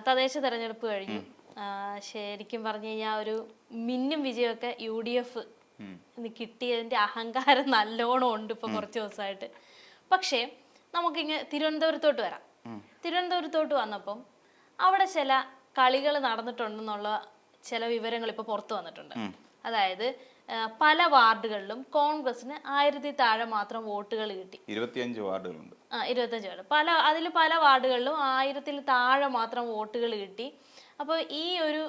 തദ്ദേശ തെരഞ്ഞെടുപ്പ് കഴിഞ്ഞു. ശരിക്കും പറഞ്ഞു കഴിഞ്ഞാൽ ഒരു മിന്നും വിജയമൊക്കെ UDF കിട്ടിയതിന്റെ അഹങ്കാരം നല്ലോണം ഉണ്ട് ഇപ്പൊ കുറച്ച് ദിവസമായിട്ട്. പക്ഷേ നമുക്കിങ്ങനെ തിരുവനന്തപുരത്തോട്ട് വരാം. തിരുവനന്തപുരത്തോട്ട് വന്നപ്പം അവിടെ ചില കളികൾ നടന്നിട്ടുണ്ടെന്നുള്ള ചില വിവരങ്ങൾ ഇപ്പൊ പുറത്തു വന്നിട്ടുണ്ട്. അതായത് പല വാർഡുകളിലും കോൺഗ്രസിന് 1000 താഴെ മാത്രം വോട്ടുകൾ കിട്ടി. 25 വാർഡുകളുണ്ട്. 25 വാർഡ്. അതിൽ പല വാർഡുകളിലും 1000 താഴെ മാത്രം വോട്ടുകൾ കിട്ടി. അപ്പോൾ ഈ ഒരു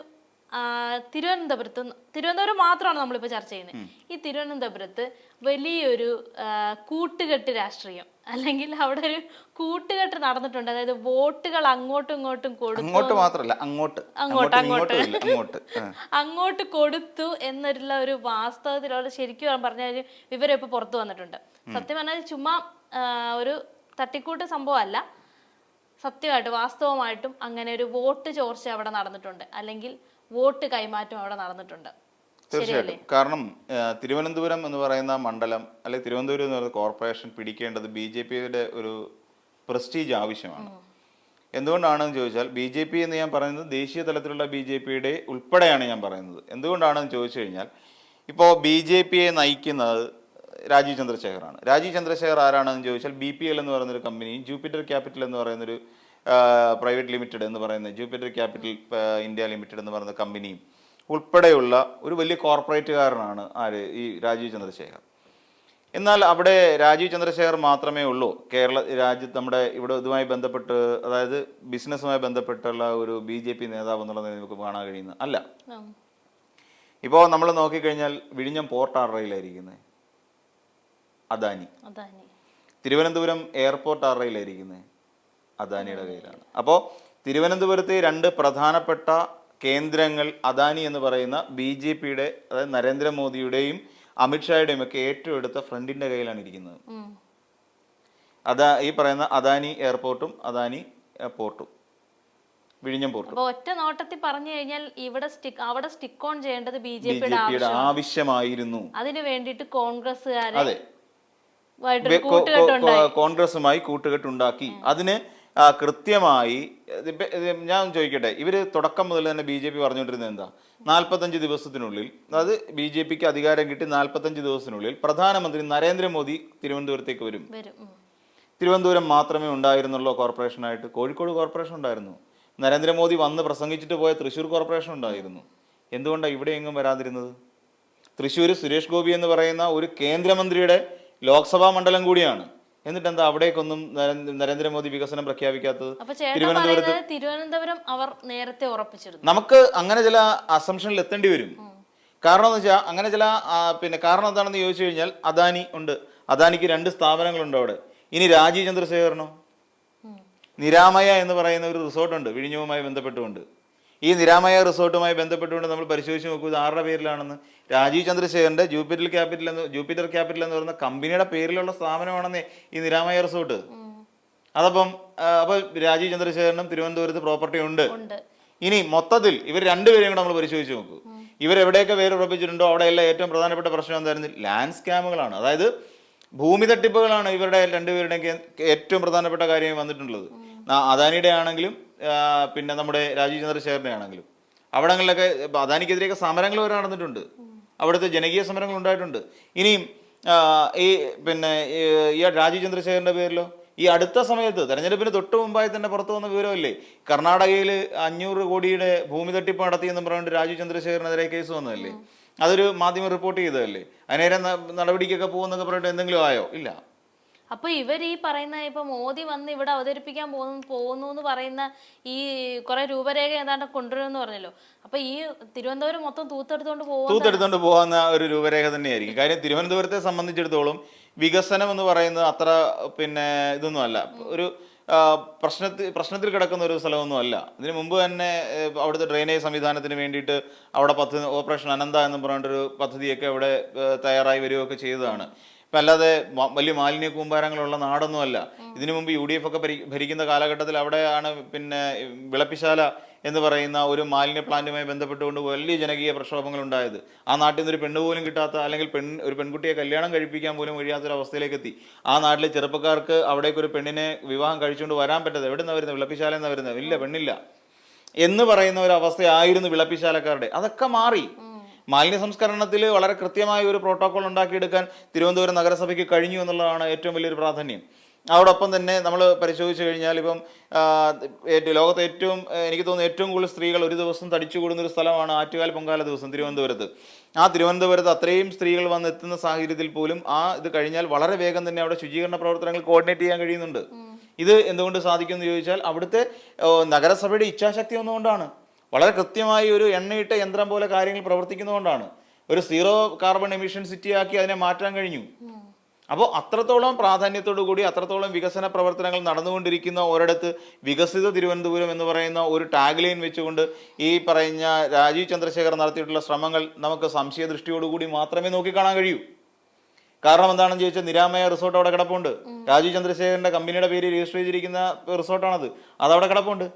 തിരുവനന്തപുരം മാത്രമാണ് നമ്മളിപ്പോൾ ചർച്ച ചെയ്യുന്നത്. ഈ തിരുവനന്തപുരത്ത് വലിയൊരു കൂട്ടുകെട്ട് രാഷ്ട്രീയം, അല്ലെങ്കിൽ അവിടെ ഒരു കൂട്ടുകെട്ട് നടന്നിട്ടുണ്ട്. അതായത് വോട്ടുകൾ അങ്ങോട്ടും ഇങ്ങോട്ടും അങ്ങോട്ട് കൊടുത്തു എന്നുള്ള ഒരു വാസ്തവത്തിലുള്ള ശരിക്കും പറഞ്ഞ വിവരം ഇപ്പൊ പുറത്തു വന്നിട്ടുണ്ട്. സത്യം പറഞ്ഞാൽ ചുമ്മാ ഒരു തട്ടിക്കൂട്ട് സംഭവമല്ല, സത്യമായിട്ട് വാസ്തവമായിട്ടും അങ്ങനെ ഒരു വോട്ട് ചോർച്ച അവിടെ നടന്നിട്ടുണ്ട്, അല്ലെങ്കിൽ വോട്ട് കൈമാറ്റം അവിടെ നടന്നിട്ടുണ്ട്. തീർച്ചയായിട്ടും. കാരണം തിരുവനന്തപുരം എന്ന് പറയുന്ന മണ്ഡലം, അല്ലെങ്കിൽ തിരുവനന്തപുരം എന്ന് പറയുന്ന കോർപ്പറേഷൻ പിടിക്കേണ്ടത് BJPയുടെ ഒരു പ്രസ്റ്റീജ് ആവശ്യമാണ്. എന്തുകൊണ്ടാണെന്ന് ചോദിച്ചാൽ, BJP എന്ന് ഞാൻ പറയുന്നത് ദേശീയ തലത്തിലുള്ള BJPയുടെ ഉൾപ്പെടെയാണ് ഞാൻ പറയുന്നത്. എന്തുകൊണ്ടാണെന്ന് ചോദിച്ചു കഴിഞ്ഞാൽ, ഇപ്പോൾ BJPയെ നയിക്കുന്നത് രാജീവ് ചന്ദ്രശേഖറാണ്. രാജീവ് ചന്ദ്രശേഖർ ആരാണെന്ന് ചോദിച്ചാൽ, BPL എന്ന് പറയുന്നൊരു കമ്പനിയും ജൂപ്പിറ്റർ ക്യാപിറ്റൽ എന്ന് പറയുന്നൊരു പ്രൈവറ്റ് ലിമിറ്റഡ് എന്ന് പറയുന്ന ജൂപ്പിറ്റർ ക്യാപിറ്റൽ ഇന്ത്യ ലിമിറ്റഡ് എന്ന് പറയുന്ന കമ്പനിയും ഉൾപ്പെടെയുള്ള ഒരു വലിയ കോർപ്പറേറ്റുകാരനാണ് ഈ രാജീവ് ചന്ദ്രശേഖർ. എന്നാൽ അവിടെ രാജീവ് ചന്ദ്രശേഖർ മാത്രമേ ഉള്ളൂ രാജ്യത്ത് നമ്മുടെ ഇവിടെ ഇതുമായി ബന്ധപ്പെട്ട്, അതായത് ബിസിനസ്സുമായി ബന്ധപ്പെട്ടുള്ള ഒരു BJP നേതാവ് എന്നുള്ളത് നമുക്ക് കാണാൻ കഴിയുന്നത് അല്ല. ഇപ്പോൾ നമ്മൾ നോക്കിക്കഴിഞ്ഞാൽ വിഴിഞ്ഞം പോർട്ട് ആർറയിലായിരിക്കുന്നത് അദാനി, തിരുവനന്തപുരം എയർപോർട്ട് ആർറയിലായിരിക്കുന്നത് അദാനിയുടെ കയ്യിലാണ്. അപ്പോൾ തിരുവനന്തപുരത്തെ 2 പ്രധാനപ്പെട്ട കേന്ദ്രങ്ങൾ അദാനി എന്ന് പറയുന്ന BJPയുടെ, അതായത് നരേന്ദ്രമോദിയുടെയും അമിത്ഷായുടെയും ഒക്കെ ഏറ്റവും എടുത്ത ഫ്രണ്ടിന്റെ കയ്യിലാണ് ഇരിക്കുന്നത്. ഈ പറയുന്ന അദാനി എയർപോർട്ടും അദാനി പോർട്ടും വിഴിഞ്ഞം പോർട്ടും. ഒറ്റ നോട്ടത്തിൽ പറഞ്ഞു കഴിഞ്ഞാൽ അവിടെ സ്റ്റിക്ക് ഓൺ ചെയ്യേണ്ടത് BJPയുടെ ആവശ്യമായിരുന്നു. അതിനു വേണ്ടിയിട്ട് കോൺഗ്രസുമായി കൂട്ടുകെട്ടുണ്ടാക്കി. അതിന് കൃത്യമായി ഞാൻ ചോദിക്കട്ടെ, ഇവര് തുടക്കം മുതൽ തന്നെ BJP പറഞ്ഞുകൊണ്ടിരുന്നത് എന്താ? 45 ദിവസത്തിനുള്ളിൽ, അതായത് BJPക്ക് അധികാരം കിട്ടി 45 ദിവസത്തിനുള്ളിൽ പ്രധാനമന്ത്രി നരേന്ദ്രമോദി തിരുവനന്തപുരത്തേക്ക് വരും. തിരുവനന്തപുരം മാത്രമേ ഉണ്ടായിരുന്നുള്ളൂ കോർപ്പറേഷനായിട്ട്. കോഴിക്കോട് കോർപ്പറേഷൻ ഉണ്ടായിരുന്നു. നരേന്ദ്രമോദി വന്ന് പ്രസംഗിച്ചിട്ട് പോയ തൃശ്ശൂർ കോർപ്പറേഷൻ ഉണ്ടായിരുന്നു. എന്തുകൊണ്ടാണ് ഇവിടെ എങ്ങും വരാതിരുന്നത്? തൃശ്ശൂർ സുരേഷ് ഗോപി എന്ന് പറയുന്ന ഒരു കേന്ദ്രമന്ത്രിയുടെ ലോക്സഭാ മണ്ഡലം കൂടിയാണ്. എന്നിട്ട് എന്താ അവിടേക്കൊന്നും നരേന്ദ്രമോദി വികസനം പ്രഖ്യാപിക്കാത്തത്? തിരുവനന്തപുരം അവർ നേരത്തെ ഉറപ്പിച്ചിരുന്നു. നമുക്ക് അങ്ങനെ ചില അസംഷനിൽ എത്തേണ്ടി വരും. കാരണം എന്ന് വെച്ചാൽ അങ്ങനെ ചില കാരണം എന്താണെന്ന് ചോദിച്ചു കഴിഞ്ഞാൽ, അദാനി ഉണ്ട്, അദാനിക്ക് 2 സ്ഥാപനങ്ങളുണ്ട് അവിടെ. ഇനി രാജീവ് ചന്ദ്രശേഖരനോ? നിരാമയ എന്ന് പറയുന്ന ഒരു റിസോർട്ടുണ്ട് വിഴിഞ്ഞവുമായി ബന്ധപ്പെട്ടുകൊണ്ട്. ഈ നിരാമയ റിസോർട്ടുമായി ബന്ധപ്പെട്ടുകൊണ്ട് നമ്മൾ പരിശോധിച്ച് നോക്കൂ, ഇത് ആരുടെ പേരിലാണെന്ന്. രാജീവ് ചന്ദ്രശേഖരന്റെ ജൂപ്പിറ്റർ ക്യാപിറ്റൽ എന്ന് പറയുന്ന കമ്പനിയുടെ പേരിലുള്ള സ്ഥാപനമാണെന്നേ ഈ നിരാമയ റിസോർട്ട്. അപ്പൊ രാജീവ് ചന്ദ്രശേഖരനും തിരുവനന്തപുരത്ത് പ്രോപ്പർട്ടി ഉണ്ട്. ഇനി മൊത്തത്തിൽ ഇവർ 2 പേരെയും കൂടെ നമ്മൾ പരിശോധിച്ച് നോക്കൂ. ഇവരെവിടെയൊക്കെ പേര് ഉറപ്പിച്ചിട്ടുണ്ടോ അവിടെയെല്ലാം ഏറ്റവും പ്രധാനപ്പെട്ട പ്രശ്നം എന്തായിരുന്നു? ലാൻഡ് സ്കാമുകളാണ്. അതായത് ഭൂമി തട്ടിപ്പുകളാണ് ഇവരുടെ 2 പേരുടെയും ഏറ്റവും പ്രധാനപ്പെട്ട കാര്യം വന്നിട്ടുള്ളത്. അദാനിയുടെ ആണെങ്കിലും പിന്നെ നമ്മുടെ രാജീവ് ചന്ദ്രശേഖരന്റെ ആണെങ്കിലും അവിടങ്ങളിലൊക്കെ അദാനിക്കെതിരെയൊക്കെ സമരങ്ങൾ വരെ നടന്നിട്ടുണ്ട്. അവിടുത്തെ ജനകീയ സമരങ്ങൾ ഉണ്ടായിട്ടുണ്ട്. ഇനിയും ഈ രാജീവ് ചന്ദ്രശേഖരന്റെ പേരിലോ ഈ അടുത്ത സമയത്ത് തെരഞ്ഞെടുപ്പിന് തൊട്ട് മുമ്പായി തന്നെ പുറത്തു വന്ന വിവരമല്ലേ, കർണാടകയിൽ 500 കോടിയുടെ ഭൂമി തട്ടിപ്പ് നടത്തിയെന്നും പറഞ്ഞുകൊണ്ട് രാജീവ് ചന്ദ്രശേഖരനെതിരെ കേസ് വന്നതല്ലേ? അതൊരു മാധ്യമം റിപ്പോർട്ട് ചെയ്തതല്ലേ? അതിനേരെ നടപടിക്കൊക്കെ പോകുന്നൊക്കെ പറഞ്ഞിട്ട് എന്തെങ്കിലും ആയോ? ഇല്ല. അപ്പൊ ഇവർ ഈ പറയുന്ന ഇപ്പൊ മോദി വന്ന് ഇവിടെ അവതരിപ്പിക്കാൻ പോകുന്നു എന്ന് പറയുന്ന ഈ കുറെ രൂപരേഖ ഏതാണ്ട് കൊണ്ടുവരുമെന്ന് പറഞ്ഞല്ലോ. അപ്പൊ ഈ തിരുവനന്തപുരം മൊത്തം തൂത്തെടുത്തോണ്ട് പോകുന്ന ഒരു രൂപരേഖ തന്നെയായിരിക്കും. കാര്യം തിരുവനന്തപുരത്തെ സംബന്ധിച്ചിടത്തോളം വികസനം എന്ന് പറയുന്നത് അത്ര ഇതൊന്നും അല്ല, ഒരു പ്രശ്നത്തിൽ കിടക്കുന്ന ഒരു സ്ഥലമൊന്നും അല്ല. ഇതിനു മുമ്പ് തന്നെ അവിടുത്തെ ഡ്രെയിനേജ് സംവിധാനത്തിന് വേണ്ടിയിട്ട് അവിടെ ഓപ്പറേഷൻ അനന്ത എന്ന് പറഞ്ഞിട്ടൊരു പദ്ധതിയൊക്കെ അവിടെ തയ്യാറായി വരികയൊക്കെ ചെയ്തതാണ്. ഇപ്പം അല്ലാതെ വലിയ മാലിന്യ കൂമ്പാരങ്ങളുള്ള നാടൊന്നും അല്ല. ഇതിനു മുമ്പ് UDF ഒക്കെ ഭരിക്കുന്ന കാലഘട്ടത്തിൽ അവിടെയാണ് വിളപ്പിശാല എന്ന് പറയുന്ന ഒരു മാലിന്യ പ്ലാന്റുമായി ബന്ധപ്പെട്ടുകൊണ്ട് വലിയ ജനകീയ പ്രക്ഷോഭങ്ങൾ ഉണ്ടായത്. ആ നാട്ടിൽ നിന്നൊരു പെണ്ണ് പോലും കിട്ടാത്ത, അല്ലെങ്കിൽ ഒരു പെൺകുട്ടിയെ കല്യാണം കഴിപ്പിക്കാൻ പോലും കഴിയാത്തൊരവസ്ഥയിലേക്ക് എത്തി. ആ നാട്ടിലെ ചെറുപ്പക്കാർക്ക് അവിടേക്ക് ഒരു പെണ്ണിനെ വിവാഹം കഴിച്ചുകൊണ്ട് വരാൻ പറ്റാതെ. എവിടെ നിന്നാണ് വരുന്നത്? വിളപ്പിശാല എന്നാണ് വരുന്നത്. ഇല്ല, പെണ്ണില്ല. എന്ന് പറയുന്ന ഒരു അവസ്ഥയായിരുന്നു വിളപ്പിശാലക്കാരുടെ. അതൊക്കെ മാറി. മാലിന്യ സംസ്കരണത്തിൽ വളരെ കൃത്യമായ ഒരു പ്രോട്ടോകോൾ ഉണ്ടാക്കിയെടുക്കാൻ തിരുവനന്തപുരം നഗരസഭയ്ക്ക് കഴിഞ്ഞു എന്നുള്ളതാണ് ഏറ്റവും വലിയൊരു പ്രാധാന്യം. അതോടൊപ്പം തന്നെ നമ്മൾ പരിശോധിച്ചു കഴിഞ്ഞാൽ ഇപ്പം ലോകത്തെ ഏറ്റവും എനിക്ക് തോന്നുന്നു ഏറ്റവും കൂടുതൽ സ്ത്രീകൾ ഒരു ദിവസം തടിച്ചു കൂടുന്ന ഒരു സ്ഥലമാണ് ആറ്റുകാൽ പൊങ്കാല ദിവസം തിരുവനന്തപുരത്ത്. ആ തിരുവനന്തപുരത്ത് അത്രയും സ്ത്രീകൾ വന്ന് എത്തുന്ന സാഹചര്യത്തിൽ പോലും ഇത് കഴിഞ്ഞാൽ വളരെ വേഗം തന്നെ അവിടെ ശുചീകരണ പ്രവർത്തനങ്ങൾ കോർഡിനേറ്റ് ചെയ്യാൻ കഴിയുന്നുണ്ട്. ഇത് എന്തുകൊണ്ട് സാധിക്കുമെന്ന് ചോദിച്ചാൽ അവിടുത്തെ നഗരസഭയുടെ ഇച്ഛാശക്തി ഒന്നുകൊണ്ടാണ്. വളരെ കൃത്യമായി ഒരു എണ്ണയിട്ട യന്ത്രം പോലെ കാര്യങ്ങൾ പ്രവർത്തിക്കുന്നതുകൊണ്ടാണ്. ഒരു സീറോ കാർബൺ എമിഷൻ സിറ്റി ആക്കി അതിനെ മാറ്റാൻ കഴിഞ്ഞു. അപ്പോൾ അത്രത്തോളം പ്രാധാന്യത്തോടു കൂടി അത്രത്തോളം വികസന പ്രവർത്തനങ്ങൾ നടന്നുകൊണ്ടിരിക്കുന്ന ഒരിടത്ത് വികസിത തിരുവനന്തപുരം എന്ന് പറയുന്ന ഒരു ടാഗ് ലൈൻ വെച്ചുകൊണ്ട് ഈ പറഞ്ഞ രാജീവ് ചന്ദ്രശേഖർ നടത്തിയിട്ടുള്ള ശ്രമങ്ങൾ നമുക്ക് സംശയദൃഷ്ടിയോടുകൂടി മാത്രമേ നോക്കിക്കാണാൻ കഴിയൂ. കാരണം എന്താണെന്ന് ചോദിച്ചാൽ നിരാമയ റിസോർട്ട് അവിടെ കിടപ്പുണ്ട്. രാജീവ് ചന്ദ്രശേഖരന്റെ കമ്പനിയുടെ പേര് രജിസ്റ്റർ ചെയ്തിരിക്കുന്ന റിസോർട്ടാണത്. അതവിടെ കിടപ്പുണ്ട്.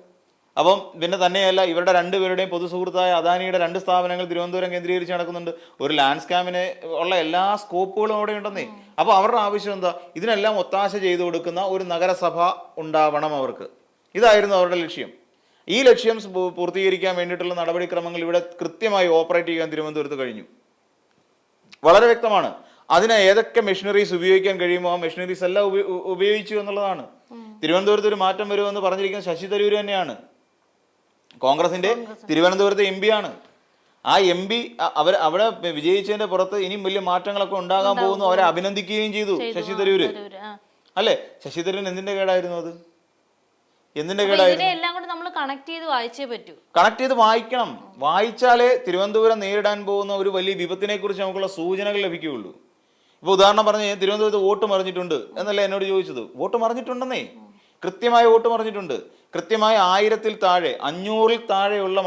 അപ്പം പിന്നെ തന്നെയല്ല, ഇവരുടെ രണ്ടുപേരുടെയും പൊതു സുഹൃത്തായ അദാനിയുടെ 2 സ്ഥാപനങ്ങൾ തിരുവനന്തപുരം കേന്ദ്രീകരിച്ച് നടക്കുന്നുണ്ട്. ഒരു ലാൻഡ്സ്കാമിന് ഉള്ള എല്ലാ സ്കോപ്പുകളും അവിടെ ഉണ്ടെന്നേ. അപ്പോൾ അവരുടെ ആവശ്യം എന്താ? ഇതിനെല്ലാം ഒത്താശ ചെയ്തു കൊടുക്കുന്ന ഒരു നഗരസഭ ഉണ്ടാവണം അവർക്ക്. ഇതായിരുന്നു അവരുടെ ലക്ഷ്യം. ഈ ലക്ഷ്യം പൂർത്തീകരിക്കാൻ വേണ്ടിയിട്ടുള്ള നടപടിക്രമങ്ങൾ ഇവിടെ കൃത്യമായി ഓപ്പറേറ്റ് ചെയ്യാൻ തിരുവനന്തപുരത്ത് കഴിഞ്ഞു. വളരെ വ്യക്തമാണ്. അതിന് ഏതൊക്കെ മെഷീനറീസ് ഉപയോഗിക്കാൻ കഴിയുമോ ആ മെഷീനറീസ് എല്ലാം ഉപയോഗിച്ചു എന്നുള്ളതാണ്. തിരുവനന്തപുരത്ത് ഒരു മാറ്റം വരുമെന്ന് പറഞ്ഞിരിക്കുന്നത് ശശി തരൂർ തന്നെയാണ്. കോൺഗ്രസിന്റെ തിരുവനന്തപുരത്തെ MP ആണ്. ആ MP അവിടെ വിജയിച്ചതിന്റെ പുറത്ത് ഇനിയും വലിയ മാറ്റങ്ങളൊക്കെ ഉണ്ടാകാൻ പോകുന്നു. അവരെ അഭിനന്ദിക്കുകയും ചെയ്തു ശശി തരൂര്. അല്ലേ? ശശി തരൂരിന് എന്തിന്റെ കേടായിരുന്നു അത്? എന്തിന്റെ കേടായിരുന്നു? കണക്ട് ചെയ്ത് വായിക്കണം. വായിച്ചാലേ തിരുവനന്തപുരം നേരിടാൻ പോകുന്ന ഒരു വലിയ വിപത്തിനെ കുറിച്ച് നമുക്കുള്ള സൂചനകൾ ലഭിക്കുകയുള്ളൂ. ഇപ്പൊ ഉദാഹരണം പറഞ്ഞ് തിരുവനന്തപുരത്ത് വോട്ട് മറിഞ്ഞിട്ടുണ്ട് എന്നല്ല എന്നോട് ചോദിച്ചത്. വോട്ട് മറിഞ്ഞിട്ടുണ്ടെന്നേ, കൃത്യമായ വോട്ട് മറിഞ്ഞിട്ടുണ്ട്. കൃത്യമായ 1000-ൽ താഴെ 500-ൽ താഴെയുള്ള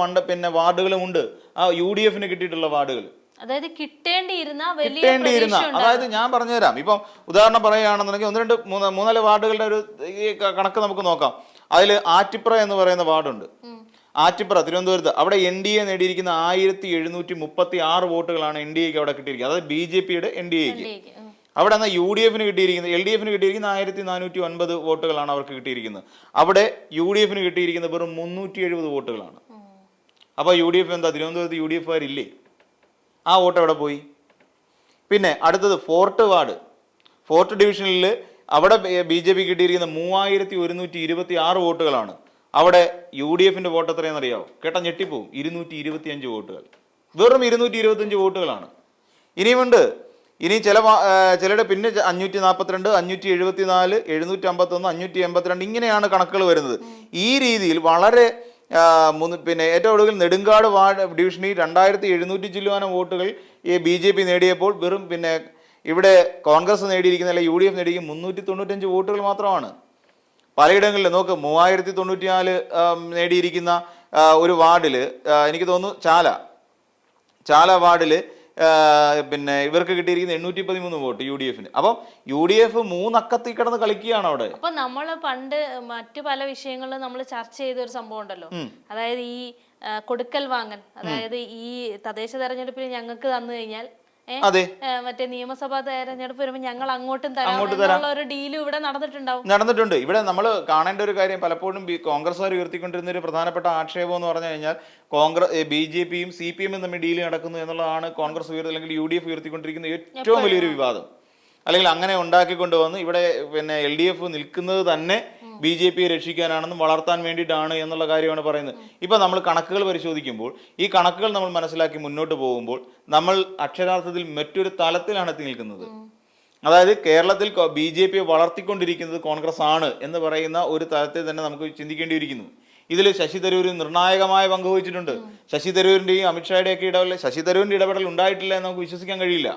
വാർഡുകളും ഉണ്ട്. ആ UDF കിട്ടിയിട്ടുള്ള വാർഡുകൾ, അതായത് കിട്ടേണ്ടിയിരുന്ന. അതായത് ഞാൻ പറഞ്ഞുതരാം. ഇപ്പം ഉദാഹരണം പറയുകയാണെന്നുണ്ടെങ്കിൽ 1, 2, 3, 4 വാർഡുകളുടെ ഒരു കണക്ക് നമുക്ക് നോക്കാം. അതിൽ ആറ്റിപ്ര എന്ന് പറയുന്ന വാർഡുണ്ട്. ആറ്റിപ്ര തിരുവനന്തപുരത്ത് അവിടെ NDA നേടിയിരിക്കുന്ന 1736 വോട്ടുകളാണ് NDAക്ക് അവിടെ കിട്ടിയിരിക്കുന്നത്. അതായത് BJPയുടെ NDAക്ക്. അവിടെ എന്നാൽ UDF കിട്ടിയിരിക്കുന്നത്, LDF കിട്ടിയിരിക്കുന്ന 1409 വോട്ടുകളാണ് അവർക്ക് കിട്ടിയിരിക്കുന്നത്. അവിടെ UDF കിട്ടിയിരിക്കുന്നത് വെറും 370 വോട്ടുകളാണ്. അപ്പോൾ UDF എന്താ? തിരുവനന്തപുരത്ത് UDF-കാരില്ലേ? ആ വോട്ട് എവിടെ പോയി? പിന്നെ അടുത്തത് ഫോർട്ട് വാർഡ്. ഫോർട്ട് ഡിവിഷനിൽ അവിടെ BJP കിട്ടിയിരിക്കുന്ന 3126 വോട്ടുകളാണ്. അവിടെ UDF വോട്ട് എത്രയാണെന്ന് അറിയാമോ? കേട്ടാ ഞെട്ടിപ്പോവും. 225 വോട്ടുകൾ. വെറും 225 വോട്ടുകളാണ്. ഇനിയുമുണ്ട്. ഇനി ചിലരുടെ പിന്നെ 542, 574, 751, 582 ഇങ്ങനെയാണ് കണക്കുകൾ വരുന്നത്. ഈ രീതിയിൽ വളരെ പിന്നെ ഏറ്റവും ഒടുവിൽ നെടുങ്കാട് വാർഡ് ഡിവിഷനിൽ 2700 ചില്ലുവാനം വോട്ടുകൾ BJP നേടിയപ്പോൾ വെറും ഇവിടെ കോൺഗ്രസ് നേടിയിരിക്കുന്ന അല്ലെങ്കിൽ UDF നേടിയിരിക്കുന്ന 395 വോട്ടുകൾ മാത്രമാണ്. പലയിടങ്ങളിൽ നോക്ക് 3094 നേടിയിരിക്കുന്ന ഒരു വാർഡിൽ എനിക്ക് തോന്നുന്നു ചാല വാർഡിൽ ഇവർക്ക് കിട്ടിയിരിക്കുന്ന 813 വോട്ട് UDF. അപ്പം UDF 3 അക്കത്തിൽ കിടന്ന് കളിക്കുകയാണ് അവിടെ. അപ്പൊ നമ്മള് പണ്ട് മറ്റു പല വിഷയങ്ങളിലും നമ്മൾ ചർച്ച ചെയ്ത ഒരു സംഭവം ഉണ്ടല്ലോ, അതായത് ഈ കൊടുക്കൽ വാങ്ങൽ. അതായത് ഈ തദ്ദേശ തെരഞ്ഞെടുപ്പിൽ ഞങ്ങൾക്ക് തന്നു കഴിഞ്ഞാൽ മറ്റേ നിയമസഭാ തെരഞ്ഞെടുപ്പ് വരുമ്പോൾ ഞങ്ങൾ അങ്ങോട്ടും തരാം ഒരു ഡീലും ഇവിടെ നടന്നിട്ടുണ്ട്. ഇവിടെ നമ്മൾ കാണേണ്ട ഒരു കാര്യം, പലപ്പോഴും കോൺഗ്രസ്സുകാർ ഉയർത്തിക്കൊണ്ടിരുന്ന ഒരു പ്രധാനപ്പെട്ട ആക്ഷേപം എന്ന് പറഞ്ഞു കഴിഞ്ഞാൽ BJPയും CPM-ഉം തമ്മിൽ ഡീല് നടക്കുന്നു എന്നുള്ളതാണ് കോൺഗ്രസ് അല്ലെങ്കിൽ UDF ഉയർത്തിക്കൊണ്ടിരിക്കുന്ന ഏറ്റവും വലിയൊരു വിവാദം. അല്ലെങ്കിൽ അങ്ങനെ ഉണ്ടാക്കിക്കൊണ്ടുവന്ന് ഇവിടെ LDF നിൽക്കുന്നത് തന്നെ BJPയെ രക്ഷിക്കാനാണെന്നും വളർത്താൻ വേണ്ടിയിട്ടാണ് എന്നുള്ള കാര്യമാണ് പറയുന്നത്. ഇപ്പം നമ്മൾ കണക്കുകൾ പരിശോധിക്കുമ്പോൾ ഈ കണക്കുകൾ നമ്മൾ മനസ്സിലാക്കി മുന്നോട്ട് പോകുമ്പോൾ നമ്മൾ അക്ഷരാർത്ഥത്തിൽ മറ്റൊരു തലത്തിലാണ് എത്തി നിൽക്കുന്നത്. അതായത് കേരളത്തിൽ BJPയെ വളർത്തിക്കൊണ്ടിരിക്കുന്നത് കോൺഗ്രസ് ആണ് എന്ന് പറയുന്ന ഒരു തലത്തിൽ തന്നെ നമുക്ക് ചിന്തിക്കേണ്ടിയിരിക്കുന്നു. ഇതിൽ ശശി തരൂർ നിർണായകമായ പങ്ക് വഹിച്ചിട്ടുണ്ട്. ശശി തരൂരിന്റെയും അമിത്ഷായുടെയൊക്കെ ഇടപെടൽ, ശശി തരൂരിന്റെ ഇടപെടൽ ഉണ്ടായിട്ടില്ല എന്ന് നമുക്ക് വിശ്വസിക്കാൻ കഴിയില്ല.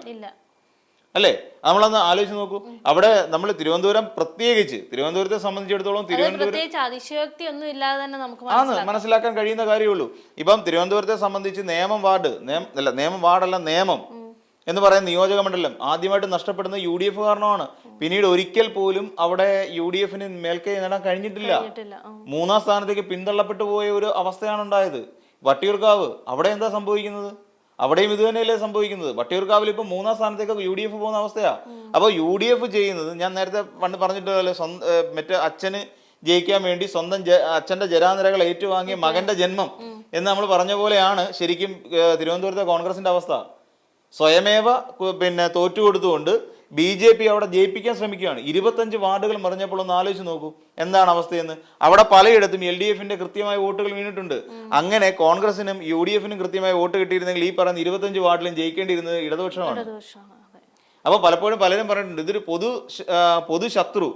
അല്ലേ? നമ്മളൊന്ന് ആലോചിച്ച് നോക്കൂ. അവിടെ നമ്മൾ തിരുവനന്തപുരത്തെ സംബന്ധിച്ചിടത്തോളം അതിശയോക്തി ഒന്നും ഇല്ലാതെ തന്നെ നമുക്ക് മനസ്സിലാക്കാൻ കഴിയുന്ന കാര്യമുള്ളൂ. ഇപ്പം തിരുവനന്തപുരത്തെ സംബന്ധിച്ച് നിയമം എന്ന് പറയുന്ന നിയോജക മണ്ഡലം ആദ്യമായിട്ട് നഷ്ടപ്പെടുന്ന UDF കാരണമാണ്. പിന്നീട് ഒരിക്കൽ പോലും അവിടെ UDF മേൽക്കൈ നേടാൻ കഴിഞ്ഞിട്ടില്ല. 3-ാം സ്ഥാനത്തേക്ക് പിന്തള്ളപ്പെട്ടു പോയ ഒരു അവസ്ഥയാണ് ഉണ്ടായത്. വട്ടിയൂർക്കാവ് അവിടെ എന്താ സംഭവിക്കുന്നത്? അവിടെയും ഇത് തന്നെയല്ലേ സംഭവിക്കുന്നത്. വട്ടിയൂർക്കാവിൽ ഇപ്പൊ 3-ാം സ്ഥാനത്തേക്ക് UDF പോകുന്ന അവസ്ഥയാ. അപ്പോൾ UDF ചെയ്യുന്നത്, ഞാൻ നേരത്തെ പണ്ട് പറഞ്ഞിട്ടല്ലേ, മറ്റേ അച്ഛന് ജയിക്കാൻ വേണ്ടി സ്വന്തം അച്ഛന്റെ ജരാനിരകൾ ഏറ്റുവാങ്ങിയ മകന്റെ ജന്മം എന്ന് നമ്മൾ പറഞ്ഞ പോലെയാണ് ശരിക്കും തിരുവനന്തപുരത്തെ കോൺഗ്രസിന്റെ അവസ്ഥ. സ്വയമേവ പിന്നെ തോറ്റുകൊടുത്തുകൊണ്ട് BJP അവിടെ ജയിപ്പിക്കാൻ ശ്രമിക്കുകയാണ്. 25 വാർഡുകൾ മറിഞ്ഞപ്പോൾ ഒന്ന് ആലോചിച്ച് നോക്കൂ എന്താണ് അവസ്ഥയെന്ന്. അവിടെ പലയിടത്തും LDFന്റെ കൃത്യമായ വോട്ടുകൾ വീണിട്ടുണ്ട്. അങ്ങനെ കോൺഗ്രസിനും UDFനും കൃത്യമായ വോട്ട് കിട്ടിയിരുന്നെങ്കിൽ ഈ പറയുന്ന 25 വാർഡിലും ജയിക്കേണ്ടിയിരുന്നത് ഇടതുപക്ഷമാണ്. അപ്പൊ പലപ്പോഴും പലരും പറഞ്ഞിട്ടുണ്ട് ഇതൊരു പൊതു ശത്രു,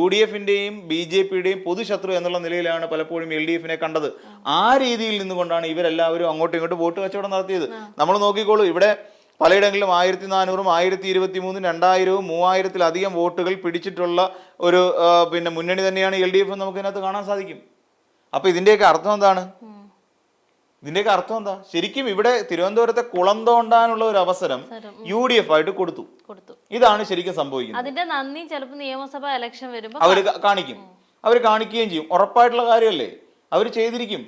UDFന്റെയും BJPയുടെയും പൊതു ശത്രു എന്നുള്ള നിലയിലാണ് പലപ്പോഴും LDFനെ കണ്ടത്. ആ രീതിയിൽ നിന്നുകൊണ്ടാണ് ഇവരെല്ലാവരും അങ്ങോട്ടും ഇങ്ങോട്ടും വോട്ട് കച്ചവടം നടത്തിയത്. നമ്മൾ നോക്കിക്കോളൂ, ഇവിടെ പലയിടങ്ങളിലും 1400, 1023, 2000, 3000-ലധികം വോട്ടുകൾ പിടിച്ചിട്ടുള്ള ഒരു പിന്നെ മുന്നണി തന്നെയാണ് LDF എന്ന് നമുക്ക് ഇതിനകത്ത് കാണാൻ സാധിക്കും. അപ്പൊ ഇതിന്റെയൊക്കെ അർത്ഥം എന്താണ്? ഇതിന്റെയൊക്കെ അർത്ഥം എന്താ? ശരിക്കും ഇവിടെ തിരുവനന്തപുരത്തെ കുളം തോണ്ടാനുള്ള ഒരു അവസരം UDF ആയിട്ട് കൊടുത്തു. ഇതാണ് ശരിക്കും സംഭവിക്കുന്നത്. അതിന്റെ നന്ദി ചിലപ്പോൾ നിയമസഭാ ഇലക്ഷൻ വരുമ്പോൾ അവർ കാണിക്കും, അവർ കാണിക്കുകയും ചെയ്യും. ഉറപ്പായിട്ടുള്ള കാര്യമല്ലേ, അവർ ചെയ്തിരിക്കും.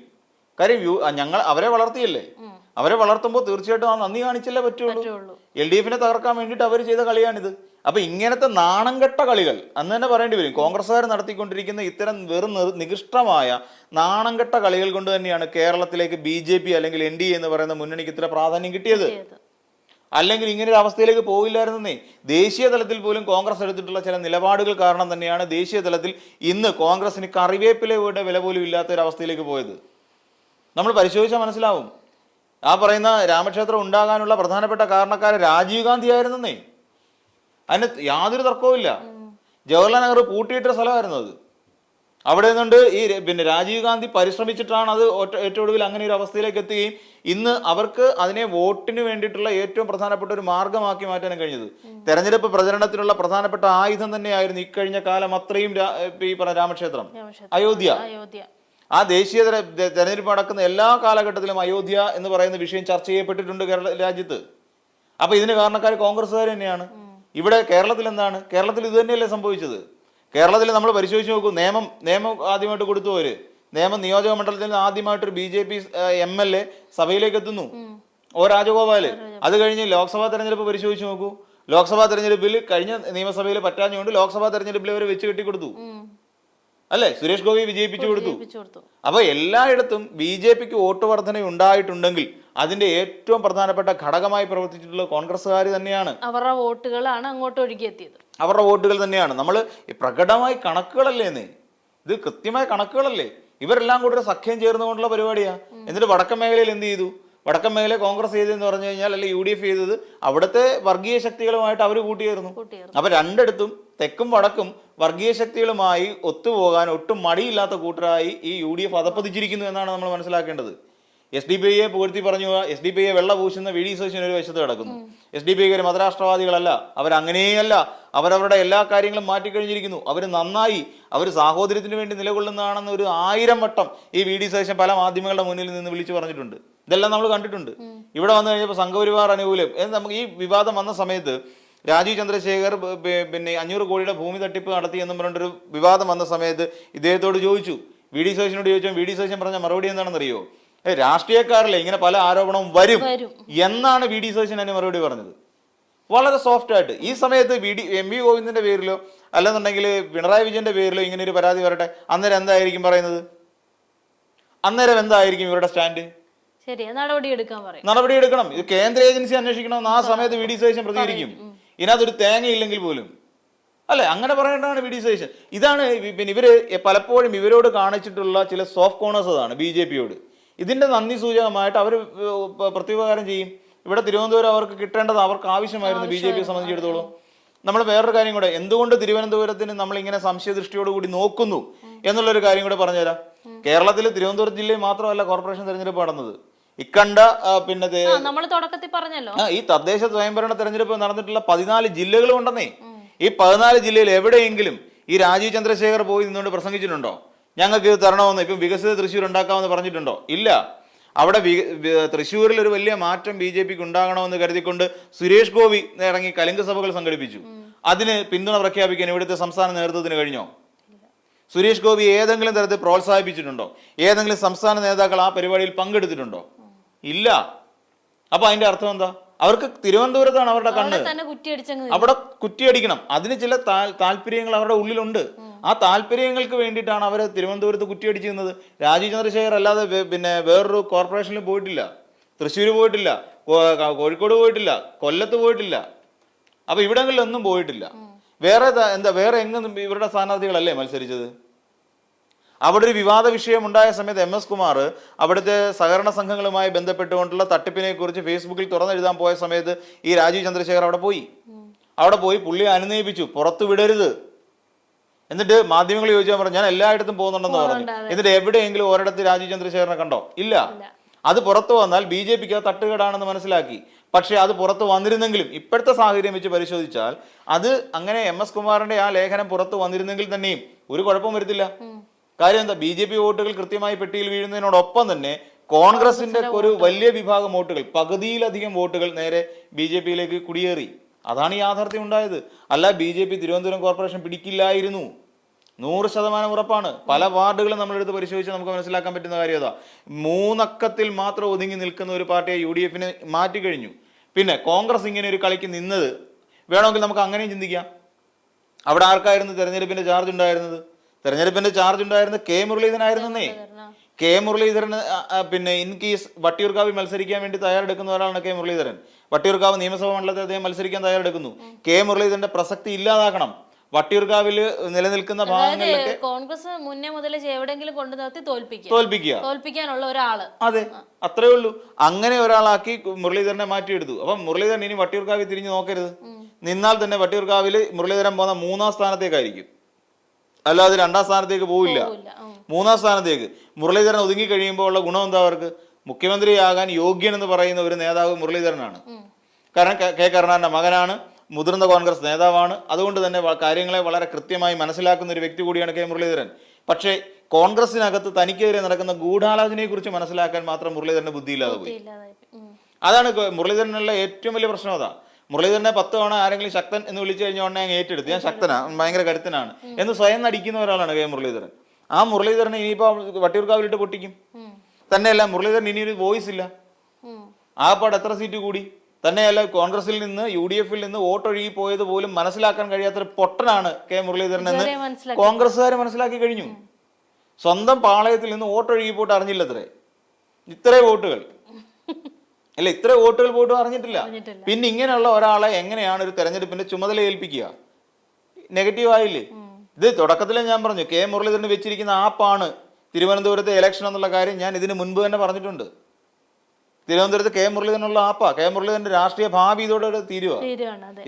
കാര്യം അവരെ വളർത്തിയല്ലേ, അവരെ വളർത്തുമ്പോൾ തീർച്ചയായിട്ടും ആ നന്ദി കാണിച്ചല്ലേ പറ്റുള്ളൂ. LDFനെ തകർക്കാൻ വേണ്ടിയിട്ട് അവർ ചെയ്ത കളിയാണിത്. അപ്പൊ ഇങ്ങനത്തെ നാണംകെട്ട കളികൾ അന്ന് തന്നെ പറയേണ്ടി വരും. കോൺഗ്രസ്സുകാർ നടത്തിക്കൊണ്ടിരിക്കുന്ന ഇത്തരം വെറും നികൃഷ്ടമായ നാണംകെട്ട കളികൾ കൊണ്ട് തന്നെയാണ് കേരളത്തിലേക്ക് BJP അല്ലെങ്കിൽ NDA എന്ന് പറയുന്ന മുന്നണിക്ക് ഇത്ര പ്രാധാന്യം കിട്ടിയത്. അല്ലെങ്കിൽ ഇങ്ങനെ ഒരു അവസ്ഥയിലേക്ക് പോകില്ലായിരുന്നേ. ദേശീയ തലത്തിൽ പോലും കോൺഗ്രസ് എടുത്തിട്ടുള്ള ചില നിലപാടുകൾ കാരണം തന്നെയാണ് ദേശീയ തലത്തിൽ ഇന്ന് കോൺഗ്രസിന് കറിവേപ്പിലയുടെ വില പോലും ഇല്ലാത്ത ഒരു അവസ്ഥയിലേക്ക് പോയത്. നമ്മൾ പരിശോധിച്ചാൽ മനസ്സിലാവും. ആ പറയുന്ന രാമക്ഷേത്രം ഉണ്ടാകാനുള്ള പ്രധാനപ്പെട്ട കാരണക്കാരൻ രാജീവ് ഗാന്ധി ആയിരുന്നേ. അതിന് യാതൊരു തർക്കവുമില്ല. ജവഹർലാൽ നെഹ്റു പൂട്ടിയിട്ട സ്ഥലമായിരുന്നു അത്. അവിടെ നിന്നുകൊണ്ട് പിന്നെ രാജീവ് ഗാന്ധി പരിശ്രമിച്ചിട്ടാണ് അത് ഏറ്റവും ഒടുവിൽ അങ്ങനെ ഒരു അവസ്ഥയിലേക്ക് എത്തുകയും ഇന്ന് അവർക്ക് അതിനെ വോട്ടിന് വേണ്ടിയിട്ടുള്ള ഏറ്റവും പ്രധാനപ്പെട്ട ഒരു മാർഗമാക്കി മാറ്റാനും കഴിഞ്ഞത്. തെരഞ്ഞെടുപ്പ് പ്രചരണത്തിനുള്ള പ്രധാനപ്പെട്ട ആയുധം തന്നെയായിരുന്നു ഇക്കഴിഞ്ഞ കാലം അത്രയും ഈ പറഞ്ഞ രാമക്ഷേത്രം, അയോധ്യ. ആ ദേശീയ തെരഞ്ഞെടുപ്പ് നടക്കുന്ന എല്ലാ കാലഘട്ടത്തിലും അയോധ്യ എന്ന് പറയുന്ന വിഷയം ചർച്ച ചെയ്യപ്പെട്ടിട്ടുണ്ട് രാജ്യത്ത്. അപ്പൊ ഇതിന് കാരണക്കാർ കോൺഗ്രസ്സുകാർ തന്നെയാണ്. ഇവിടെ കേരളത്തിൽ എന്താണ്? കേരളത്തിൽ ഇത് തന്നെയല്ലേ സംഭവിച്ചത്? കേരളത്തിൽ നമ്മൾ പരിശോധിച്ച് നോക്കൂ. നിയമം ആദ്യമായിട്ട് കൊടുത്തു. നിയമം നിയോജക മണ്ഡലത്തിൽ നിന്ന് ആദ്യമായിട്ടൊരു BJP MLA സഭയിലേക്ക് എത്തുന്നു, O രാജഗോപാല്. അത് കഴിഞ്ഞ് ലോക്സഭാ തെരഞ്ഞെടുപ്പ് പരിശോധിച്ച് നോക്കൂ. ലോക്സഭാ തെരഞ്ഞെടുപ്പിൽ കഴിഞ്ഞ നിയമസഭയിൽ പറ്റാഞ്ഞുകൊണ്ട് ലോക്സഭാ തെരഞ്ഞെടുപ്പിൽ അവർ വെച്ച് കെട്ടിക്കൊടുത്തു അല്ലെ? സുരേഷ് ഗോപി വിജയിപ്പിച്ചു കൊടുത്തു. അപ്പൊ എല്ലായിടത്തും BJPക്ക് വോട്ട് വർധന ഉണ്ടായിട്ടുണ്ടെങ്കിൽ അതിന്റെ ഏറ്റവും പ്രധാനപ്പെട്ട ഘടകമായി പ്രവർത്തിച്ചിട്ടുള്ള കോൺഗ്രസ്സുകാർ തന്നെയാണ്. അവരുടെ വോട്ടുകളാണ് അങ്ങോട്ട് ഒഴുകിയെത്തിയത്. അവരുടെ വോട്ടുകൾ തന്നെയാണ്. നമ്മൾ പ്രകടമായി കണക്കുകളല്ലേന്നേ, ഇത് കൃത്യമായ കണക്കുകളല്ലേ. ഇവരെല്ലാം കൂടി ഒരു സഖ്യം ചേർന്നുകൊണ്ടുള്ള പരിപാടിയാ. എന്നിട്ട് വടക്കൻ മേഖലയിൽ എന്ത് ചെയ്തു? വടക്കൻ മേഖല കോൺഗ്രസ് ചെയ്തതെന്ന് പറഞ്ഞു കഴിഞ്ഞാൽ, അല്ലെങ്കിൽ UDF ചെയ്തത് അവിടുത്തെ വർഗീയ ശക്തികളുമായിട്ട് അവർ കൂട്ടിയേർന്നു. അപ്പൊ രണ്ടിടത്തും തെക്കും വടക്കും വർഗീയ ശക്തികളുമായി ഒത്തുപോകാൻ ഒട്ടും മടിയില്ലാത്ത കൂട്ടരായി ഈ UDF അധപ്പതിച്ചിരിക്കുന്നു എന്നാണ് നമ്മൾ മനസ്സിലാക്കേണ്ടത്. SDPIയെ പുകഴ്ത്തി പറഞ്ഞു. SDPIയെ വെള്ള പൂശുന്ന VD സതീശൻ ഒരു വശത്ത് കിടക്കുന്നു. SDPI ഒരു മതരാഷ്ട്രവാദികളല്ല, അവരങ്ങനെയല്ല. അവരവരുടെ എല്ലാ കാര്യങ്ങളും മാറ്റിക്കഴിഞ്ഞിരിക്കുന്നു. അവർ നന്നായി, അവർ സാഹോദര്യത്തിന് വേണ്ടി നിലകൊള്ളുന്നതാണെന്ന് 1000 വട്ടം ഈ VD സതീശൻ പല മാധ്യമങ്ങളുടെ മുന്നിൽ നിന്ന് വിളിച്ചു പറഞ്ഞിട്ടുണ്ട്. ഇതെല്ലാം നമ്മൾ കണ്ടിട്ടുണ്ട്. ഇവിടെ വന്നു കഴിഞ്ഞപ്പോൾ സംഘപരിവാർ അനുകൂലം നമുക്ക് ഈ വിവാദം വന്ന സമയത്ത് രാജീവ് ചന്ദ്രശേഖർ പിന്നെ 500 കോടിയുടെ ഭൂമി തട്ടിപ്പ് നടത്തി എന്നും പറഞ്ഞൊരു വിവാദം വന്ന സമയത്ത് ഇദ്ദേഹത്തോട് ചോദിച്ചു, VD സതീശനോട് ചോദിച്ചാൽ VD സതീശൻ പറഞ്ഞ മറുപടി എന്താണെന്നറിയോ? രാഷ്ട്രീയക്കാരല്ലേ ഇങ്ങനെ പല ആരോപണവും വരും എന്നാണ് VD സതീശൻ അതിന് മറുപടി പറഞ്ഞത്. വളരെ സോഫ്റ്റ് ആയിട്ട്. ഈ സമയത്ത് MV ഗോവിന്ദന്റെ പേരിലോ അല്ലെന്നുണ്ടെങ്കിൽ പിണറായി വിജയന്റെ പേരിലോ ഇങ്ങനെ ഒരു പരാതി വരട്ടെ, അന്നേരം എന്തായിരിക്കും പറയുന്നത്? അന്നേരം എന്തായിരിക്കും ഇവരുടെ സ്റ്റാൻഡ്? നടപടി എടുക്കണം, ഇത് കേന്ദ്ര ഏജൻസി അന്വേഷിക്കണം. ആ സമയത്ത് VD സതീശൻ പ്രതികരിക്കും. ഇതിനകത്തൊരു തേങ്ങയില്ലെങ്കിൽ പോലും അല്ലെ, അങ്ങനെ പറയേണ്ടതാണ് VD സതീശൻ. ഇതാണ് പിന്നെ ഇവര് പലപ്പോഴും ഇവരോട് കാണിച്ചിട്ടുള്ള ചില സോഫ്റ്റ് കോർണേഴ്സ് അതാണ് BJPയോട്. ഇതിന്റെ നന്ദി സൂചകമായിട്ട് അവർ പ്രത്യുപകാരം ചെയ്യും. ഇവിടെ തിരുവനന്തപുരം അവർക്ക് കിട്ടേണ്ടത് അവർക്ക് ആവശ്യമായിരുന്നു BJPയെ സംബന്ധിച്ചിടത്തോളം. നമ്മൾ വേറൊരു കാര്യം കൂടെ, എന്തുകൊണ്ട് തിരുവനന്തപുരത്തിന് നമ്മൾ ഇങ്ങനെ സംശയദൃഷ്ടിയോടുകൂടി നോക്കുന്നു എന്നുള്ളൊരു കാര്യം കൂടെ പറഞ്ഞുതരാം. കേരളത്തിൽ തിരുവനന്തപുരം ജില്ലയിൽ മാത്രമല്ല കോർപ്പറേഷൻ തെരഞ്ഞെടുപ്പ് നടന്നത്. ഇക്കണ്ട പിന്നെ ഈ തദ്ദേശ സ്വയംഭരണ തെരഞ്ഞെടുപ്പ് നടന്നിട്ടുള്ള 14 ജില്ലകളും ഉണ്ടെന്നേ. ഈ 14 ജില്ലയിൽ എവിടെയെങ്കിലും ഈ രാജീവ് ചന്ദ്രശേഖർ പോയി നിന്നുകൊണ്ട് പ്രസംഗിച്ചിട്ടുണ്ടോ? ഞങ്ങൾക്ക് ഇത് തരണമെന്ന്, ഇപ്പം വികസിത തൃശ്ശൂർ ഉണ്ടാക്കാമെന്ന് പറഞ്ഞിട്ടുണ്ടോ? ഇല്ല. അവിടെ തൃശ്ശൂരിൽ ഒരു വലിയ മാറ്റം BJPക്ക് ഉണ്ടാകണമെന്ന് കരുതിക്കൊണ്ട് സുരേഷ് ഗോപി ഇറങ്ങി കലിംഗ സഭകൾ സംഘടിപ്പിച്ചു. അതിന് പിന്തുണ പ്രഖ്യാപിക്കാൻ ഇവിടുത്തെ സംസ്ഥാന നേതൃത്വത്തിന് കഴിഞ്ഞോ? സുരേഷ് ഗോപി ഏതെങ്കിലും തരത്തിൽ പ്രോത്സാഹിപ്പിച്ചിട്ടുണ്ടോ? ഏതെങ്കിലും സംസ്ഥാന നേതാക്കൾ ആ പരിപാടിയിൽ പങ്കെടുത്തിട്ടുണ്ടോ? ഇല്ല. അപ്പൊ അതിന്റെ അർത്ഥം എന്താ? അവർക്ക് തിരുവനന്തപുരത്താണ് അവരുടെ കണ്ണ്, അവിടെ കുറ്റിയടിക്കണം. അതിന് ചില താല്പര്യങ്ങൾ അവരുടെ ഉള്ളിലുണ്ട്. ആ താല്പര്യങ്ങൾക്ക് വേണ്ടിയിട്ടാണ് അവർ തിരുവനന്തപുരത്ത് കുറ്റിയടിച്ചിരുന്നത്. രാജീവ് ചന്ദ്രശേഖർ അല്ലാതെ പിന്നെ വേറൊരു കോർപ്പറേഷനിൽ പോയിട്ടില്ല, തൃശ്ശൂർ പോയിട്ടില്ല, കോഴിക്കോട് പോയിട്ടില്ല, കൊല്ലത്ത് പോയിട്ടില്ല. അപ്പൊ ഇവിടങ്ങളിലൊന്നും പോയിട്ടില്ല. വേറെ എങ്ങും ഇവരുടെ സ്ഥാനാർത്ഥികളല്ലേ മത്സരിച്ചത്? അവിടെ ഒരു വിവാദ വിഷയം ഉണ്ടായ സമയത്ത് MS കുമാർ അവിടുത്തെ സഹകരണ സംഘങ്ങളുമായി ബന്ധപ്പെട്ടുകൊണ്ടുള്ള തട്ടിപ്പിനെ കുറിച്ച് ഫേസ്ബുക്കിൽ തുറന്നെഴുതാൻ പോയ സമയത്ത് ഈ രാജീവ് ചന്ദ്രശേഖർ അവിടെ പോയി പുള്ളിയെ അനുനയിപ്പിച്ചു, പുറത്തു വിടരുത്. എന്നിട്ട് മാധ്യമങ്ങൾ ചോദിച്ചാൽ പറഞ്ഞു ഞാൻ എല്ലായിടത്തും പോകുന്നുണ്ടെന്ന് പറഞ്ഞു. എന്നിട്ട് എവിടെയെങ്കിലും ഒരിടത്ത് രാജീവ് ചന്ദ്രശേഖരനെ കണ്ടോ? ഇല്ല. അത് പുറത്തു വന്നാൽ BJPക്ക് അത് തട്ടുകേടാണെന്ന് മനസ്സിലാക്കി. പക്ഷെ അത് പുറത്തു വന്നിരുന്നെങ്കിലും ഇപ്പോഴത്തെ സാഹചര്യം വെച്ച് പരിശോധിച്ചാൽ അത് അങ്ങനെ MS കുമാറിന്റെ ആ ലേഖനം പുറത്തു വന്നിരുന്നെങ്കിൽ തന്നെയും ഒരു കുഴപ്പവും വരുത്തില്ല. കാര്യം എന്താ? BJP വോട്ടുകൾ കൃത്യമായി പെട്ടിയിൽ വീഴുന്നതിനോടൊപ്പം തന്നെ കോൺഗ്രസിന്റെ ഒരു വലിയ വിഭാഗം വോട്ടുകൾ, പകുതിയിലധികം വോട്ടുകൾ നേരെ BJPയിലേക്ക് കുടിയേറി. അതാണ് യാഥാർത്ഥ്യം ഉണ്ടായത്. അല്ല BJP തിരുവനന്തപുരം കോർപ്പറേഷൻ പിടിക്കില്ലായിരുന്നു, 100% ഉറപ്പാണ്. പല വാർഡുകളും നമ്മളെടുത്ത് പരിശോധിച്ചാൽ നമുക്ക് മനസ്സിലാക്കാൻ പറ്റുന്ന കാര്യം അതാ. 3 അക്കത്തിൽ മാത്രം ഒതുങ്ങി നിൽക്കുന്ന ഒരു പാർട്ടിയെ UDFനെ മാറ്റിക്കഴിഞ്ഞു. പിന്നെ കോൺഗ്രസ് ഇങ്ങനെ ഒരു കളിക്ക് നിന്നത് വേണമെങ്കിൽ നമുക്ക് അങ്ങനെയും ചിന്തിക്കാം. അവിടെ ആർക്കായിരുന്നു തെരഞ്ഞെടുപ്പിന്റെ ചാർജ് ഉണ്ടായിരുന്നത്? തെരഞ്ഞെടുപ്പിന്റെ ചാർജ് ഉണ്ടായിരുന്നത് K മുരളീധരനായിരുന്നേ. K മുരളീധരൻ പിന്നെ ഇൻ കേസ് വട്ടിയൂർക്കാവിൽ മത്സരിക്കാൻ വേണ്ടി തയ്യാറെടുക്കുന്ന ഒരാളാണ് K മുരളീധരൻ. വട്ടിയൂർക്കാവ് നിയമസഭാ മണ്ഡലത്തിൽ അദ്ദേഹം മൽസരിക്കാൻ തയ്യാറെടുക്കുന്നു. K മുരളീധരന്റെ പ്രസക്തി ഇല്ലാതാക്കണം. വട്ടിയൂർക്കാവില് നിലനിൽക്കുന്ന ഭാഗങ്ങളിലൊക്കെ കോൺഗ്രസ് മുന്നേ മുതലേ എവിടെയെങ്കിലും കൊണ്ടു നിർത്തി തോൽപ്പിക്കാനുള്ള ഒരാള്. അതെ, അത്രേ ഉള്ളൂ. അങ്ങനെ ഒരാളാക്കി മുരളീധരനെ മാറ്റിയെടുത്തു. അപ്പം മുരളീധരൻ ഇനി വട്ടിയൂർക്കാവിൽ തിരിഞ്ഞു നോക്കരുത്. നിന്നാൽ തന്നെ വട്ടിയൂർക്കാവിൽ മുരളീധരൻ പോകുന്ന 3-ാം സ്ഥാനത്തേക്കായിരിക്കും, അല്ലാതെ 2-ാം സ്ഥാനത്തേക്ക് പോവില്ല. 3-ാം സ്ഥാനത്തേക്ക് മുരളീധരൻ ഒതുങ്ങി കഴിയുമ്പോൾ ഉള്ള ഗുണം എന്താ? അവർക്ക് മുഖ്യമന്ത്രിയാകാൻ യോഗ്യൻ എന്ന് പറയുന്ന ഒരു നേതാവ് മുരളീധരനാണ്. കാരണം K കരുണാകരന്റെ മകനാണ്, മുതിർന്ന കോൺഗ്രസ് നേതാവാണ്. അതുകൊണ്ട് തന്നെ കാര്യങ്ങളെ വളരെ കൃത്യമായി മനസ്സിലാക്കുന്ന ഒരു വ്യക്തി കൂടിയാണ് K മുരളീധരൻ. പക്ഷേ കോൺഗ്രസിനകത്ത് തനിക്കെതിരെ നടക്കുന്ന ഗൂഢാലോചനയെ കുറിച്ച് മനസ്സിലാക്കാൻ മാത്രം മുരളീധരന്റെ ബുദ്ധിയില്ലാതെ പോയി. അതാണ് മുരളീധരനുള്ള ഏറ്റവും വലിയ പ്രശ്നം. അതാ, മുരളീധരനെ 10 തവണ ആരെങ്കിലും ശക്തൻ എന്ന് വിളിച്ചു കഴിഞ്ഞ ഉടനെ അങ്ങ് ഏറ്റെടുത്ത് ഞാൻ ശക്തനാണ്, ഭയങ്കര കരുത്തനാണ് എന്ന് സ്വയം നടിക്കുന്ന ഒരാളാണ് K മുരളീധരൻ. ആ മുരളീധരനെ ഇനിയിപ്പോ വട്ടിയൂർക്കാവിലിട്ട് പൊട്ടിക്കും. തന്നെയല്ല, മുരളീധരൻ ഇനിയൊരു വോയിസ് ഇല്ല. ആകപ്പാട് എത്ര സീറ്റ് കൂടി? തന്നെയല്ല, കോൺഗ്രസിൽ നിന്ന് UDFിൽ നിന്ന് വോട്ടൊഴുകി പോയത് പോലും മനസ്സിലാക്കാൻ കഴിയാത്തൊരു പൊട്ടനാണ് K മുരളീധരൻ എന്ന് കോൺഗ്രസ്സുകാർ മനസ്സിലാക്കി കഴിഞ്ഞു. സ്വന്തം പാളയത്തിൽ നിന്ന് വോട്ടൊഴുകി പോയിട്ട് അറിഞ്ഞില്ലത്രേ. ഇത്രേ വോട്ടുകൾ അല്ല, ഇത്ര വോട്ടുകൾ പോയിട്ടും അറിഞ്ഞിട്ടില്ല. പിന്നെ ഇങ്ങനെയുള്ള ഒരാളെ എങ്ങനെയാണ് ഒരു തെരഞ്ഞെടുപ്പിന്റെ ചുമതല ഏൽപ്പിക്കുക? നെഗറ്റീവ് ആയില്ലേ? ഇത് തുടക്കത്തിലേ ഞാൻ പറഞ്ഞു, K മുരളീധരൻ വെച്ചിരിക്കുന്ന ആപ്പാണ് തിരുവനന്തപുരത്തെ ഇലക്ഷൻ എന്നുള്ള കാര്യം ഞാൻ ഇതിന് മുൻപ് തന്നെ പറഞ്ഞിട്ടുണ്ട്. തിരുവനന്തപുരത്ത് K മുരളീധരനുള്ള ആപ്പാ. K മുരളീധരന്റെ രാഷ്ട്രീയ ഭാവി ഇതോടെ തീരുക.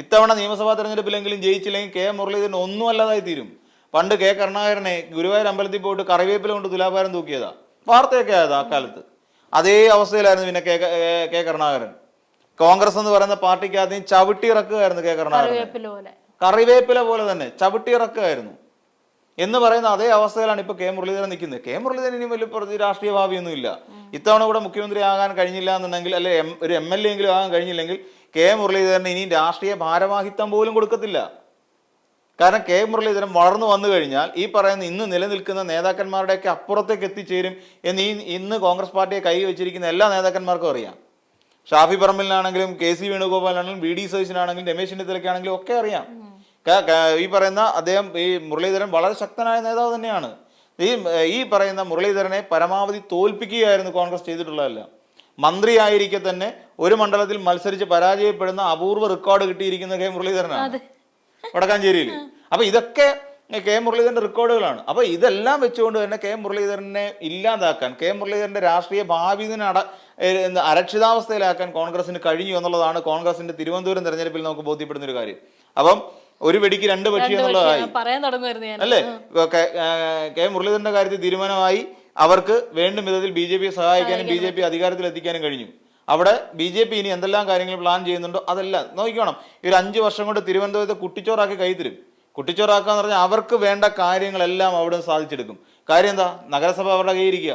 ഇത്തവണ നിയമസഭാ തെരഞ്ഞെടുപ്പിലെങ്കിലും ജയിച്ചില്ലെങ്കിൽ K മുരളീധരൻ ഒന്നും അല്ലാതായി തീരും. പണ്ട് K കരുണാകരനെ ഗുരുവായൂർ അമ്പലത്തിൽ പോയിട്ട് കറിവേപ്പില കൊണ്ട് തുലാഭാരം തൂക്കിയതാ, വാർത്തയൊക്കെ ആയതാ ആ കാലത്ത്. അതേ അവസ്ഥയിലായിരുന്നു പിന്നെ K കരുണാകരൻ. കോൺഗ്രസ് എന്ന് പറയുന്ന പാർട്ടിക്കകത്ത് ചവിട്ടി ഇറക്കുകയായിരുന്നു K കരുണാകരൻ. കറിവേപ്പില പോലെ തന്നെ ചവിട്ടി ഇറക്കുകയായിരുന്നു എന്ന് പറയുന്ന അതേ അവസ്ഥയിലാണ് ഇപ്പൊ K മുരളീധരൻ നിൽക്കുന്നത്. K മുരളീധരൻ ഇനി വലിയ രാഷ്ട്രീയ ഭാവിയൊന്നും ഇല്ല. ഇത്തവണ കൂടെ മുഖ്യമന്ത്രി ആകാൻ കഴിഞ്ഞില്ല എന്നുണ്ടെങ്കിൽ, അല്ലെ ഒരു MLA എങ്കിലും ആകാൻ കഴിഞ്ഞില്ലെങ്കിൽ K മുരളീധരൻ ഇനി രാഷ്ട്രീയ ഭാരവാഹിത്വം പോലും കൊടുക്കത്തില്ല. കാരണം K മുരളീധരൻ വളർന്നു വന്നു കഴിഞ്ഞാൽ ഈ പറയുന്ന ഇന്ന് നിലനിൽക്കുന്ന നേതാക്കന്മാരുടെയൊക്കെ അപ്പുറത്തേക്ക് എത്തിച്ചേരും എന്ന് ഇന്ന് കോൺഗ്രസ് പാർട്ടിയെ കൈ വെച്ചിരിക്കുന്ന എല്ലാ നേതാക്കന്മാർക്കും അറിയാം. ഷാഫി പറമ്പിലിനാണെങ്കിലും KC വേണുഗോപാലാണെങ്കിലും VD സതീശനാണെങ്കിലും രമേശ് ചെന്നിത്തലയ്ക്കാണെങ്കിലും ഒക്കെ അറിയാം. ഈ പറയുന്ന അദ്ദേഹം ഈ മുരളീധരൻ വളരെ ശക്തനായ നേതാവ് തന്നെയാണ്. ഈ പറയുന്ന മുരളീധരനെ പരമാവധി തോൽപ്പിക്കുകയായിരുന്നു കോൺഗ്രസ് ചെയ്തിട്ടുള്ളതല്ല. മന്ത്രിയായിരിക്കെ തന്നെ ഒരു മണ്ഡലത്തിൽ മത്സരിച്ച് പരാജയപ്പെടുന്ന അപൂർവ റെക്കോർഡ് കിട്ടിയിരിക്കുന്ന K മുരളീധരനാണ് വടക്കാഞ്ചേരിയിൽ. അപ്പൊ ഇതൊക്കെ K മുരളീധരന്റെ റെക്കോർഡുകളാണ്. അപ്പൊ ഇതെല്ലാം വെച്ചുകൊണ്ട് തന്നെ K മുരളീധരനെ ഇല്ലാതാക്കാൻ, K മുരളീധരന്റെ രാഷ്ട്രീയ ഭാവി അരക്ഷിതാവസ്ഥയിലാക്കാൻ കോൺഗ്രസിന് കഴിഞ്ഞു എന്നുള്ളതാണ് കോൺഗ്രസിന്റെ തിരുവനന്തപുരം തെരഞ്ഞെടുപ്പിൽ നമുക്ക് ബോധ്യപ്പെടുന്ന ഒരു കാര്യം. അപ്പം ഒരു വെടിക്ക് 2 പക്ഷി എന്നുള്ളതായി അല്ലേ? K മുരളീധരന്റെ കാര്യത്തിൽ തീരുമാനമായി. അവർക്ക് വേണ്ടും വിധത്തിൽ BJPയെ സഹായിക്കാനും BJP അധികാരത്തിൽ എത്തിക്കാനും കഴിഞ്ഞു. അവിടെ BJP ഇനി എന്തെല്ലാം കാര്യങ്ങൾ പ്ലാൻ ചെയ്യുന്നുണ്ടോ അതെല്ലാം നോക്കിക്കോണം. ഈ ഒരു 5 വർഷം കൊണ്ട് തിരുവനന്തപുരത്തെ കുട്ടിച്ചോറാക്കി കൈത്തരും. കുട്ടിച്ചോറാക്കാന്ന് പറഞ്ഞാൽ അവർക്ക് വേണ്ട കാര്യങ്ങളെല്ലാം അവിടെ സാധിച്ചെടുക്കും. കാര്യം എന്താ? നഗരസഭ അവരുടെ കയ്യിരിക്കുക.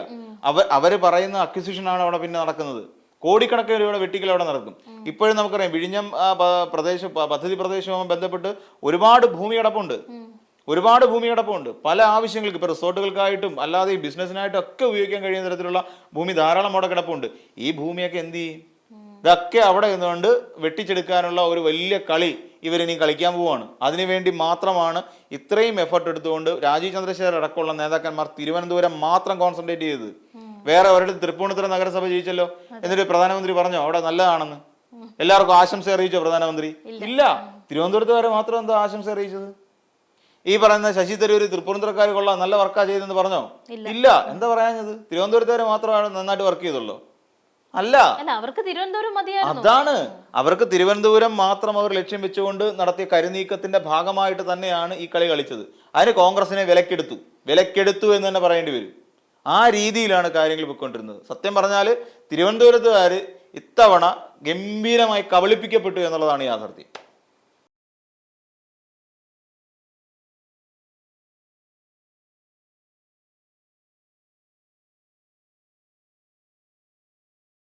അവര് പറയുന്ന അക്വിസിഷനാണ് അവിടെ പിന്നെ നടക്കുന്നത്. കോടിക്കണക്കിന് രൂപയുടെ വെട്ടിക്കൽ അവിടെ നടക്കും. ഇപ്പോഴും നമുക്കറിയാം, വിഴിഞ്ഞം പദ്ധതി പ്രദേശവുമായി ബന്ധപ്പെട്ട് ഒരുപാട് ഭൂമി കിടപ്പുണ്ട്. പല ആവശ്യങ്ങൾക്ക്, ഇപ്പൊ റിസോർട്ടുകൾക്കായിട്ടും അല്ലാതെ ഈ ബിസിനസ്സിനായിട്ടും ഒക്കെ ഉപയോഗിക്കാൻ കഴിയുന്ന തരത്തിലുള്ള ഭൂമി ധാരാളം അവിടെ കിടപ്പുണ്ട്. ഈ ഭൂമിയൊക്കെ എന്ത് ചെയ്യും? ഇതൊക്കെ അവിടെ നിന്നുകൊണ്ട് വെട്ടിച്ചെടുക്കാനുള്ള ഒരു വലിയ കളി ഇവരിനി കളിക്കാൻ പോവാണ്. അതിനുവേണ്ടി മാത്രമാണ് ഇത്രയും എഫർട്ട് എടുത്തുകൊണ്ട് രാജീവ് ചന്ദ്രശേഖർ അടക്കമുള്ള നേതാക്കന്മാർ തിരുവനന്തപുരം മാത്രം കോൺസെൻട്രേറ്റ് ചെയ്തത്. വേറെ ഒരിടത്ത് തൃപ്പൂണിത്തുറ നഗരസഭ ജയിച്ചല്ലോ, എന്നിട്ട് പ്രധാനമന്ത്രി പറഞ്ഞോ അവിടെ നല്ലതാണെന്ന്? എല്ലാവർക്കും ആശംസ അറിയിച്ചോ പ്രധാനമന്ത്രി? ഇല്ല. തിരുവനന്തപുരത്തുകാരെ മാത്രം എന്താ ആശംസ അറിയിച്ചത്? ഈ പറയുന്ന ശശി തരൂർ തൃപ്പൂണിത്തുറക്കാർ കൊള്ളാം, നല്ല വർക്കാ ചെയ്തെന്ന് പറഞ്ഞോ? ഇല്ല. എന്താ പറയാഞ്ഞത്? തിരുവനന്തപുരത്തുകാരെ മാത്രമാണ് നന്നായിട്ട് വർക്ക് ചെയ്തുള്ളൂ? അല്ല, അവർക്ക് തിരുവനന്തപുരം മതിയായിരുന്നു. അതാണ്, അവർക്ക് തിരുവനന്തപുരം മാത്രം അവർ ലക്ഷ്യം വെച്ചുകൊണ്ട് നടത്തിയ കരുനീക്കത്തിന്റെ ഭാഗമായിട്ട് തന്നെയാണ് ഈ കളി കളിച്ചത്. അതിന് കോൺഗ്രസിനെ വിലക്കെടുത്തു എന്ന് തന്നെ പറയേണ്ടി വരും. ആ രീതിയിലാണ് കാര്യങ്ങൾ പോയിക്കൊണ്ടിരുന്നത്. സത്യം പറഞ്ഞാൽ തിരുവനന്തപുരത്തുകാർ ഇത്തവണ ഗംഭീരമായി കബളിപ്പിക്കപ്പെട്ടു എന്നുള്ളതാണ് യാഥാർത്ഥ്യം.